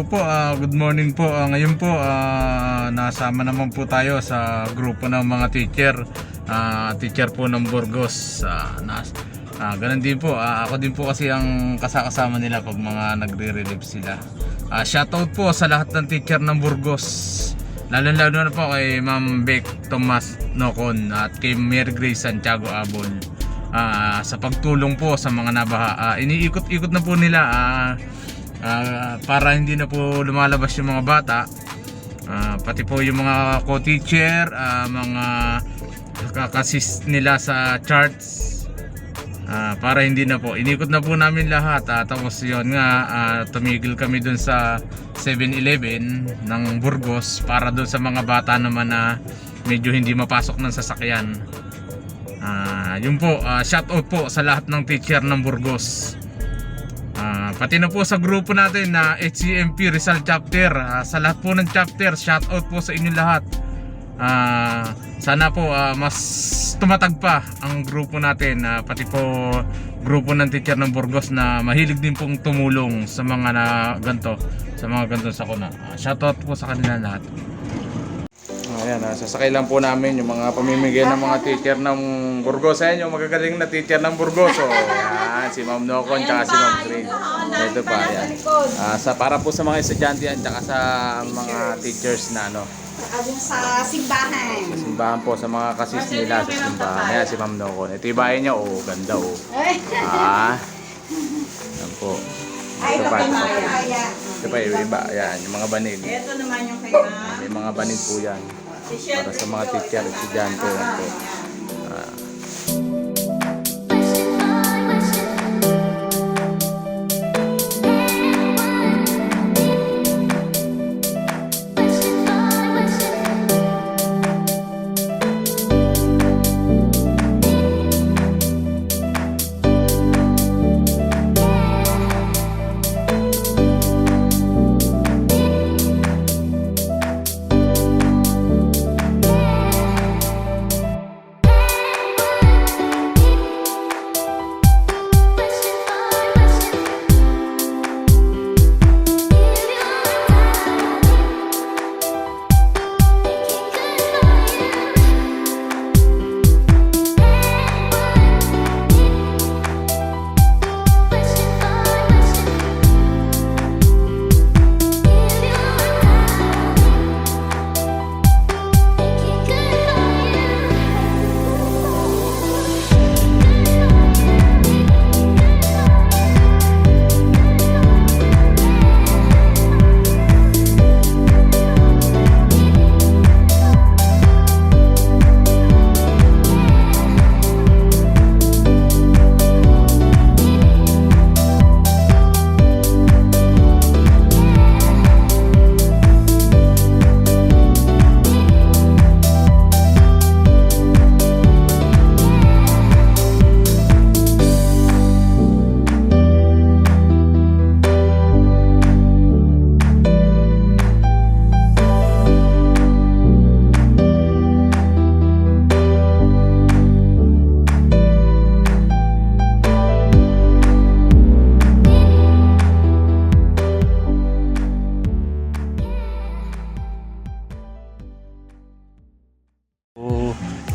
po, good morning po. Ngayon po, nasama naman po tayo sa grupo ng mga teacher. Teacher po ng Burgos. Ganun din po, ako din po kasi ang kasama nila pag mga nagre-relieve sila. Shoutout po sa lahat ng teacher ng Burgos. Lalo na po kay Ma'am Beck Tomas Nocon at kay Mary Grace Santiago Abol. Sa pagtulong po sa mga nabaha. Iniikot-ikot na po nila para hindi na po lumalabas yung mga bata, pati po yung mga co-teacher, mga kakasis nila sa charts, para hindi na po, inikot na po namin lahat. Tapos yun nga, tumigil kami dun sa 7-Eleven ng Burgos para dun sa mga bata naman na medyo hindi mapasok ng sasakyan. Yun po, shoutout po sa lahat ng teacher ng Burgos. Pati na po sa grupo natin na HCMP Rizal Chapter. Sa lahat po ng chapter, shoutout po sa inyo lahat. Sana po mas tumatag pa ang grupo natin, pati po grupo ng teacher ng Burgos na mahilig din pong tumulong sa mga ganto, sa mga ganto sakuna. Shoutout po sa kanila lahat. Ayan, sasakay lang po namin yung mga pamimigay ng mga teacher ng Burgos. Ayan yung magagaling na teacher ng Burgos. Ayan, si Ma'am Nocon tsaka si Ma'am Green. Ito pa, ayan. Para po sa mga estudyante yan, tsaka sa mga teachers na sa simbahan. sa simbahan po, sa mga kasis nila sa simbahan. Ayan si Ma'am Nocon. Ito yung bahay niya, ganda Ayan po. Ito pa. Ito pa yung iba. Ayan, yung mga banig. Ito naman yung kay Ma'am. May mga banig po yan. Para sa mga teacher, estudyante yan po.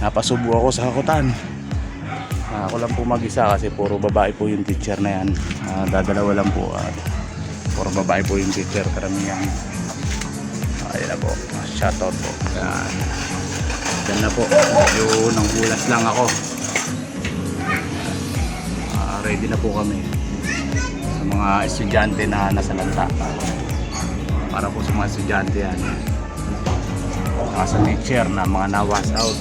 Napasubo ako sa hakutan. Ako lang po mag-isa kasi puro babae po yung teacher na yan. Dadalawa lang po at puro babae po yung teacher karamihan. Ayan na po, shoutout po. Yan na po, medyo nang bulas lang ako. Ready na po kami sa mga estudyante na nasa lanta. Para po sa mga estudyante yan, sa teacher na mga na-wash out.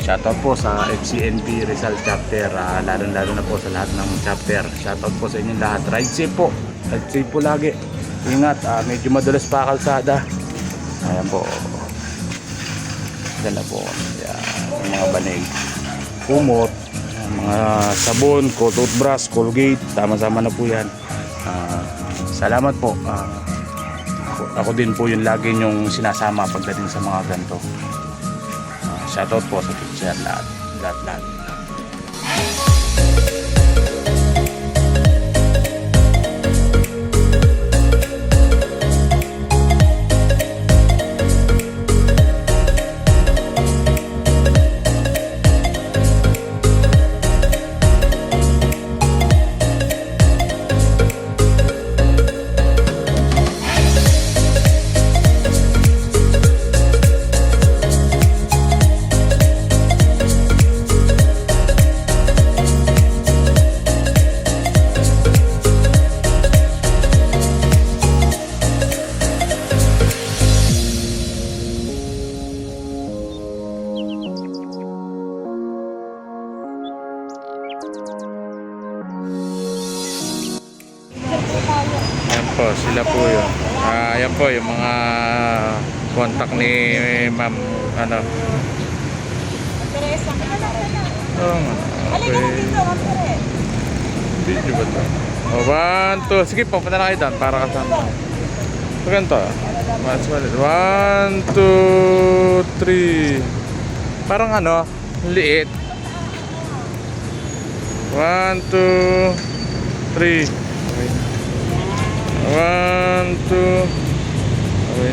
Shoutout po sa HCNP Rizal Chapter, lalo na po sa lahat ng chapter. Shoutout po sa inyo lahat. Ride safe po. Ride safe po lagi. Ingat, medyo madulas pa kalsada. Ayan po. Yan na po. Yan, mga banig. Kumot, mga sabon, toothbrush, Colgate. Tama-sama na po yan. Salamat po. Ako din po yung lagi nyong sinasama pagdating sa mga ganito. Shoutout po sa teacher lahat. Sila po yun. Yan po yung mga contact ni ma'am. Ano? Oh, okay. Video ba ito? Oh, 1, 2. Sige, pupunta na kayo doon para kasama. So, ganito. 1, 2, 3. Parang ano, liit. 1, 2, 3. Okay. 1, 2. Okay.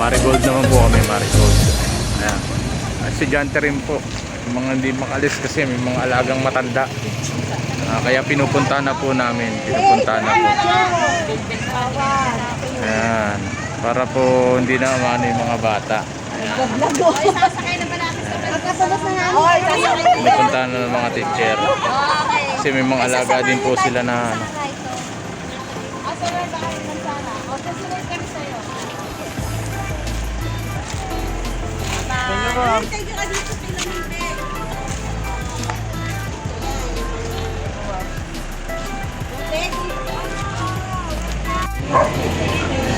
Marigold naman po kami, marigold. Ayan. Estudyante rin po. Yung mga hindi makalis kasi may mga alagang matanda. Kaya pinupunta na po namin. Pinupunta na po. Ayan. Para po hindi na umano yung mga bata. Pinupunta na ng mga teacher. Kasi may mga alaga din po sila na ano.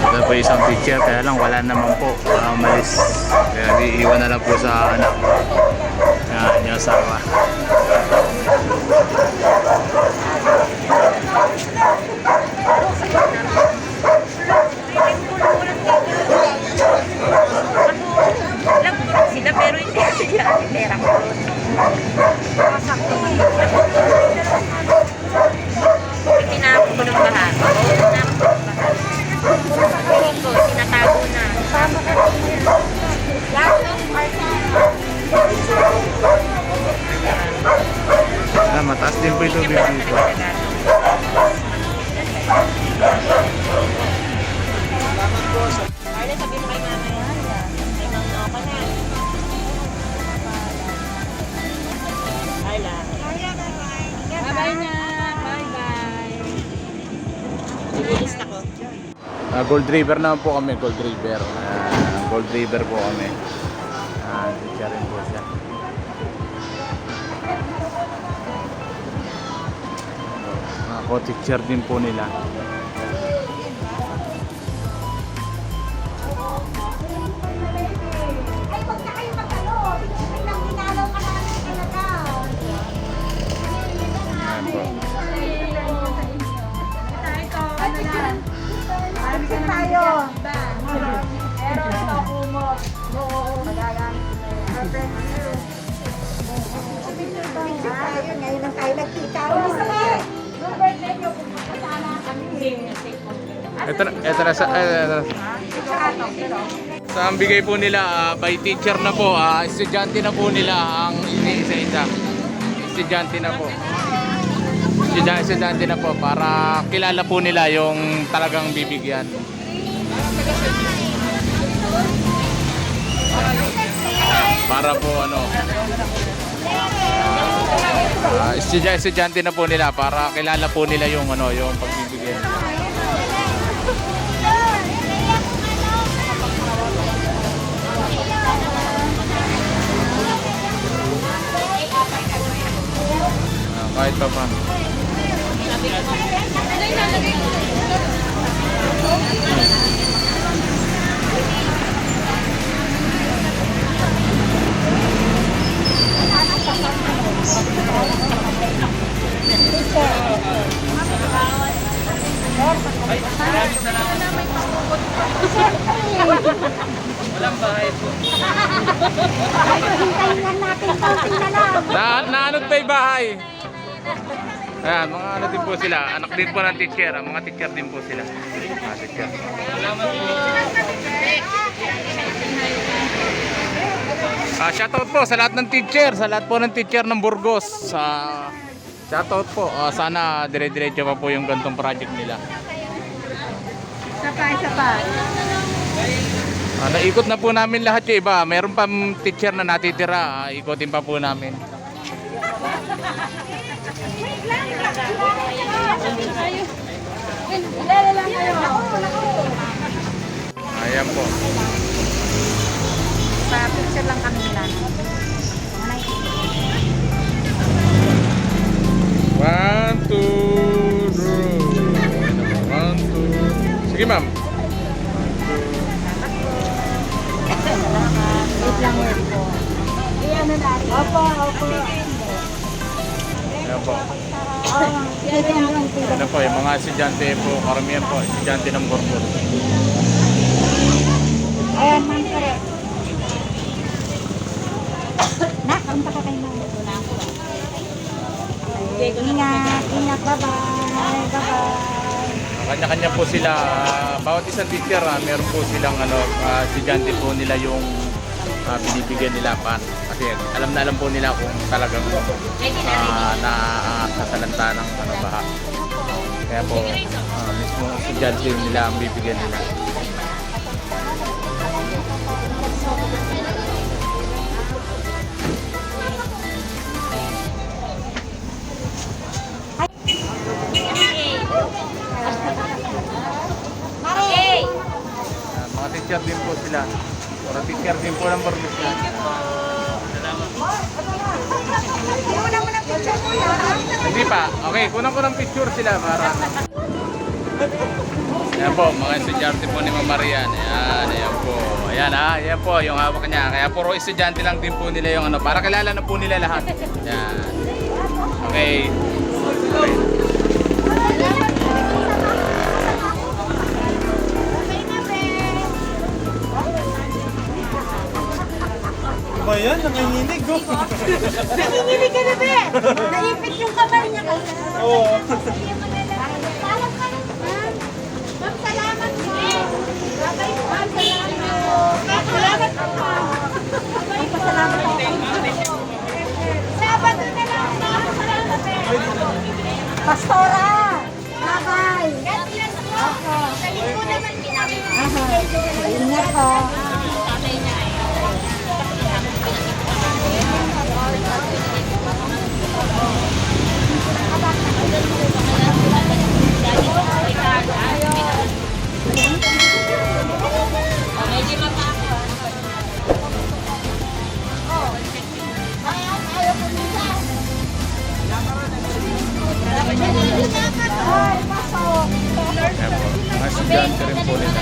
Ito po isang teacher, kaya lang wala naman po, umalis. Kaya iiwan na lang po sa anak. Yan, yung asawa. Sila pero hindi sila pera ko. Pinako ko ng bahan. Tinatago na. Mataas din po ito dito. Arle, sabi mo kay mama yan. Kay mama ako na. Arla. Bye-bye na. Bye-bye. Iilis na ko. Gold River naman po kami, Gold River. Gold River po kami. Teacher rin po siya. Ako, teacher din po nila. Pero ito, kumot. Magagamit. Ngayon lang tayo nagkita. Yung birthday nyo, kung magkasama kami. Ito na sa... Sa ang bigay po nila, by teacher na po, estudyante na po nila ang isa-isa. Estudyante na po. Estudyante na po para kilala po nila yung talagang bibigyan. Para po ano, estudyante na po nila para kilala po nila yung ano, yung pagbibigyan. Kahit pa pa. Walang bahay po. Hintayin lang natin konting na lang. Naanod pa yung bahay. Ayan, mga ano din po sila. Anak din po ng teacher. Mga teacher din po sila. Mga teacher. Salamat po. Shoutout po sa lahat ng teacher. Sa lahat po ng teacher ng Burgos. Shoutout po. Sana dire-diretso pa po yung gantong project nila. Isa pa. Naikot na po namin lahat yung iba. Meron pa teacher na natitira. Ikotin pa po namin. Ilala lang kayo. Ayan po. Pa-picture lang kami nila. One, two, three. One, two. Sige ma'am. Wait lang wait po. Iyan na natin. Opo. Ayan po. Iyan lang po. Ano po, yung mga estudyante po, karamihan po, estudyante ng Burgos. Ayan, man kare. Nak, kaunta ka kayo na. Ingat. Bye-bye. Kanya-kanya po sila, bawat isang teacher, meron po silang estudyante po nila yung binibigyan nila pan. Kasi alam po nila kung talagang nakasalanta ng baha. Kaya po, mismo estudyante nila ang bibigyan nila. Mga teacher din po sila. Mga teacher din po ng Burgos na. Hindi pa. Okay, kunang ko ng picture sila para. Ayan po, mga estudyante po ni Ma'am Marian. Ayan po. Ayan po yung hawak niya. Kaya puro estudyante lang din po nila yung para kilala na po nila lahat. Ayan. Okay. Ba yan? Nanginginig ko. Nanginginig ka na, be! Naipit yung kamay niya kasi. Oo. Alam ka lang, ma'am. Ma'am, salamat po. Babay po, ma'am. Salamat po. Ma'am, salamat po, ma'am. Ma'am, pasalamat po. Sabado na lang, ma'am. Salamat po. Pastora! Babay! Opo. Sa linggo naman pinag-ibigay. Ingat po. Ayan po. Mga estudyante rin po nila.